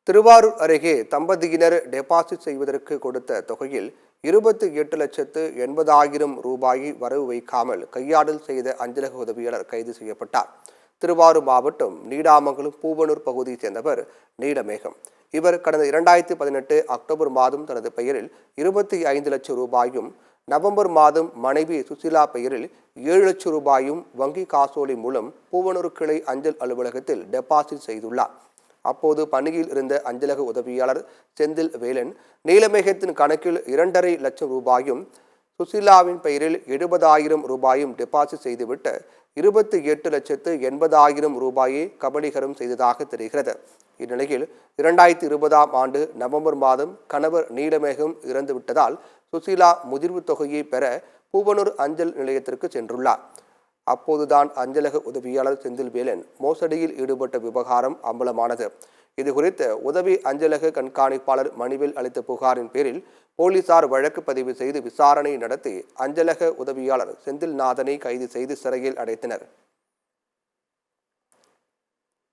திருவாரூர் அருகே தம்பதியினர் டெபாசிட் செய்வதற்கு கொடுத்த தொகையில் 28,80,000 ரூபாயை வரவு வைக்காமல் கையாடல் செய்த அஞ்சலக உதவியாளர் கைது செய்யப்பட்டார். திருவாரூர் மாவட்டம் நீடாமங்கலம் பூவனூர் பகுதியைச் சேர்ந்தவர் நீலமேகம். இவர் கடந்த 2018 அக்டோபர் மாதம் தனது பெயரில் 25 லட்சம் ரூபாயும், நவம்பர் மாதம் மனைவி சுசிலா பெயரில் 7 லட்சம் ரூபாயும் வங்கி காசோலை மூலம் பூவனூர் கிளை அஞ்சல் அலுவலகத்தில் டெபாசிட் செய்துள்ளார். அப்போது பணியில் இருந்த அஞ்சலக உதவியாளர் செந்தில் வேலன் நீலமேகத்தின் கணக்கில் 2.5 லட்சம் ரூபாயும், சுசிலாவின் பெயரில் 70,000 ரூபாயும் டெபாசிட் செய்துவிட்டு 28,80,000 ரூபாயை கபலீகரம் செய்ததாக தெரிகிறது. இந்நிலையில் 2020ஆம் ஆண்டு நவம்பர் மாதம் கணவர் நீலமேகம் இறந்துவிட்டதால் சுசிலா முதிர்வு தொகையை பெற பூவனூர் அஞ்சல் நிலையத்திற்கு சென்றுள்ளார். அப்போதுதான் அஞ்சலக உதவியாளர் செந்தில் வேலன் மோசடியில் ஈடுபட்ட விவகாரம் அம்பலமானது. இதுகுறித்து உதவி அஞ்சலக கண்காணிப்பாளர் மணிவேல் அளித்த புகாரின் பேரில் போலீசார் வழக்கு பதிவு செய்து விசாரணை நடத்தி அஞ்சலக உதவியாளர் செந்தில்நாதனை கைது செய்து சிறையில் அடைத்தனர்.